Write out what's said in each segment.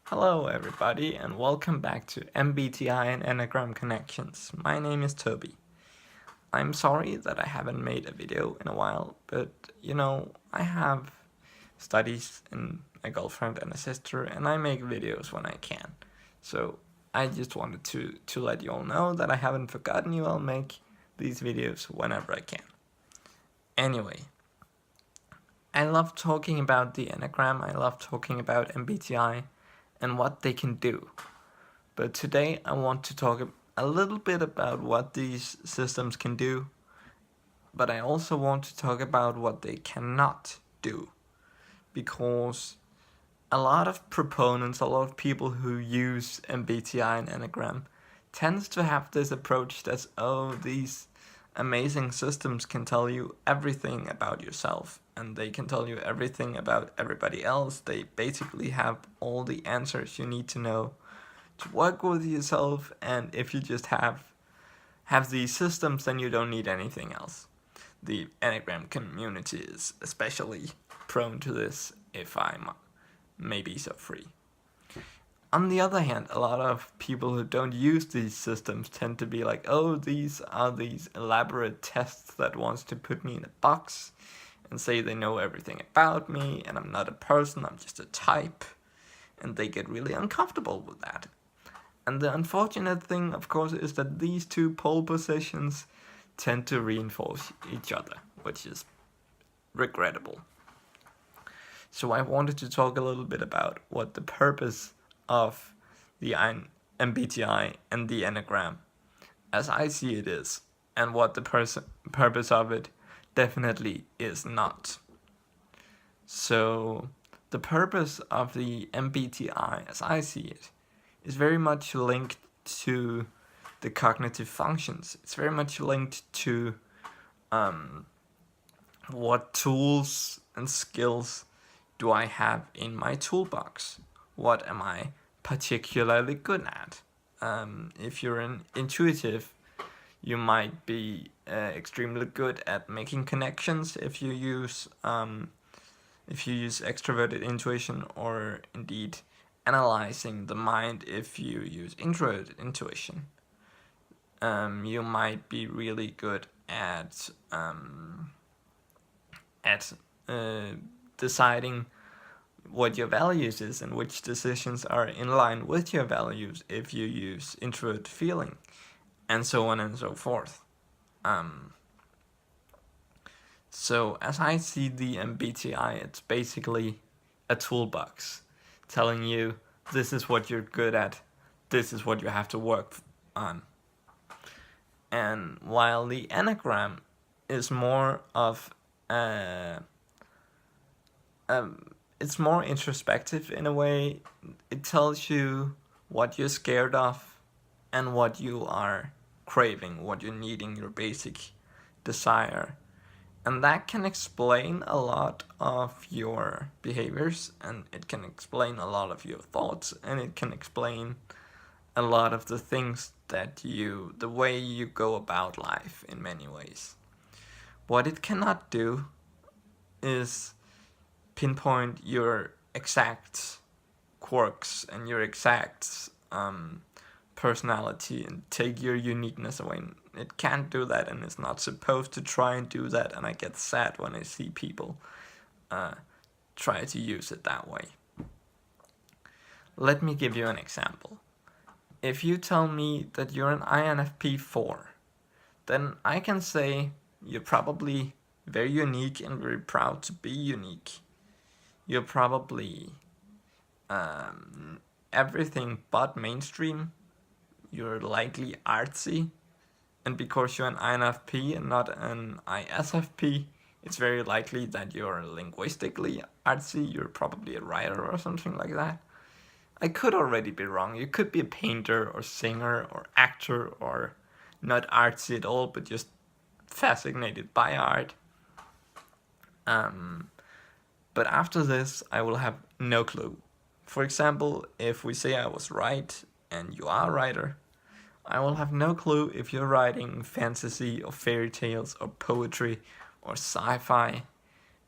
Hello everybody and welcome back to MBTI and Enneagram Connections. My name is Toby. I'm sorry that I haven't made a video in a while, but I have studies and a girlfriend and a sister and I make videos when I can. So I just wanted to let you all know that I haven't forgotten you. I'll make these videos whenever I can. Anyway, I love talking about the Enneagram, I love talking about MBTI and what they can do. But today I want to talk a little bit about what these systems can do, but I also want to talk about what they cannot do. Because a lot of proponents, a lot of people who use MBTI and Enneagram tends to have this approach that's, oh, these amazing systems can tell you everything about yourself and they can tell you everything about everybody else. They basically have all the answers you need to know to work with yourself, and if you just have these systems, then you don't need anything else. The Enneagram community is especially prone to this, if I may be so free. On the other hand, a lot of people who don't use these systems tend to be like, oh, these are these elaborate tests that wants to put me in a box and say they know everything about me and I'm not a person, I'm just a type. And they get really uncomfortable with that. And the unfortunate thing, of course, is that these two pole positions tend to reinforce each other, which is regrettable. So I wanted to talk a little bit about what the purpose of the MBTI and the Enneagram, as I see it, is, and what the purpose of it definitely is not. So the purpose of the MBTI, as I see it, is very much linked to the cognitive functions. It's very much linked to what tools and skills do I have in my toolbox? What am I particularly good at? If you're an intuitive, you might be extremely good at making connections if you use extroverted intuition, or indeed analyzing the mind if you use introverted intuition. You might be really good at deciding what your values is and which decisions are in line with your values if you use introvert feeling, and so on and so forth. So as I see the MBTI, it's basically a toolbox telling you this is what you're good at, this is what you have to work on. And while the Enneagram is more of it's more introspective in a way. It tells you what you're scared of and what you are craving, what you're needing, your basic desire. And that can explain a lot of your behaviors, and it can explain a lot of your thoughts, and it can explain a lot of the things the way you go about life in many ways. What it cannot do is pinpoint your exact quirks and your exact personality and take your uniqueness away. It can't do that, and it's not supposed to try and do that, and I get sad when I see people try to use it that way. Let me give you an example. If you tell me that you're an INFP 4, then I can say you're probably very unique and very proud to be unique. You're probably everything but mainstream. You're likely artsy, and because you're an INFP and not an ISFP, it's very likely that you're linguistically artsy. You're probably a writer or something like that. I could already be wrong. You could be a painter or singer or actor, or not artsy at all, but just fascinated by art. But after this, I will have no clue. For example, if we say I was right and you are a writer, I will have no clue if you're writing fantasy or fairy tales or poetry or sci-fi,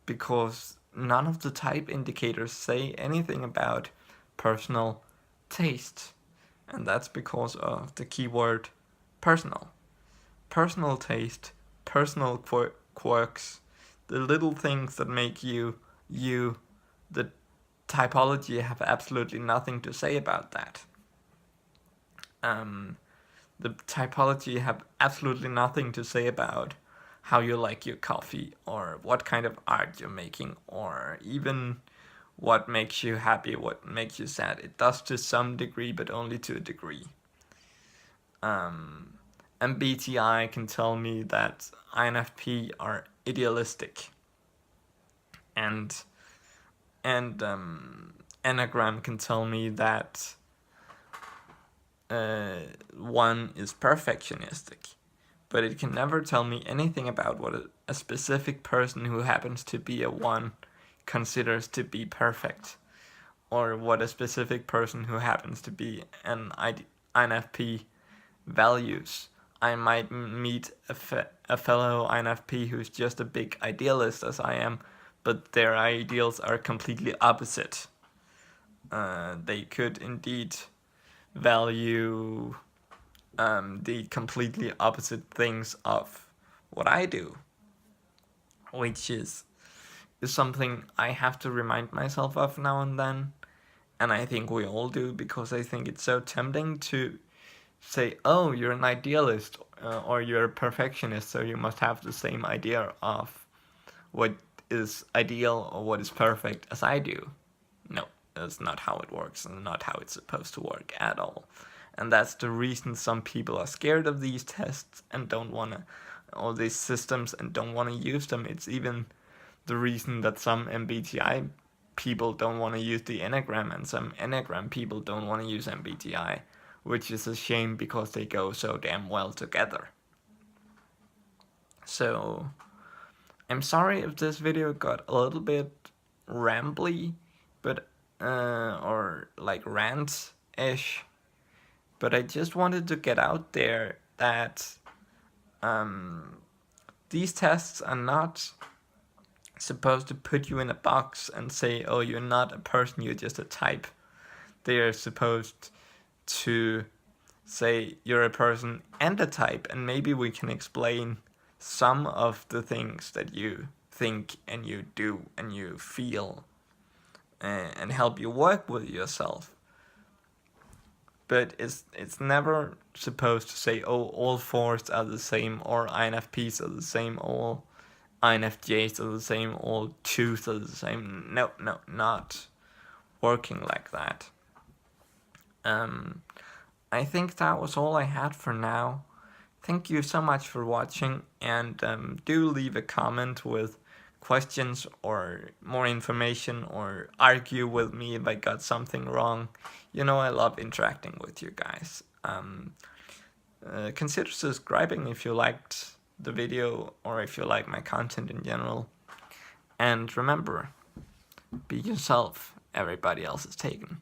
because none of the type indicators say anything about personal taste, and that's because of the keyword personal. Personal taste, personal quirks, the little things that make you you. The typology have absolutely nothing to say about that. Um, the typology have absolutely nothing to say about how you like your coffee or what kind of art you're making or even what makes you happy, what makes you sad. It does to some degree, but only to a degree. MBTI can tell me that INFP are idealistic, and Enneagram can tell me that one is perfectionistic, but it can never tell me anything about what a specific person who happens to be a one considers to be perfect, or what a specific person who happens to be an INFP values. I might meet a fellow INFP who's just a big idealist as I am, but their ideals are completely opposite. They could indeed value the completely opposite things of what I do, which is something I have to remind myself of now and then, and I think we all do, because I think it's so tempting to say, oh, you're an idealist or you're a perfectionist, so you must have the same idea of what is ideal or what is perfect as I do. No, that's not how it works, and not how it's supposed to work at all. And that's the reason some people are scared of these tests and don't want to, all these systems, and don't want to use them. It's even the reason that some MBTI people don't want to use the Enneagram and some Enneagram people don't want to use MBTI, which is a shame because they go so damn well together. So, I'm sorry if this video got a little bit rambly, but or like rant-ish, but I just wanted to get out there that these tests are not supposed to put you in a box and say, oh, you're not a person, you're just a type. They are supposed to say you're a person and a type, and maybe we can explain some of the things that you think and you do and you feel, and help you work with yourself. But it's never supposed to say, oh, all fours are the same, or INFPs are the same, all INFJs are the same, all twos are the same. No, not working like that. I think that was all I had for now. Thank you so much for watching, and do leave a comment with questions or more information, or argue with me if I got something wrong. You know, I love interacting with you guys. Consider subscribing if you liked the video or if you like my content in general. And remember, be yourself, everybody else is taken.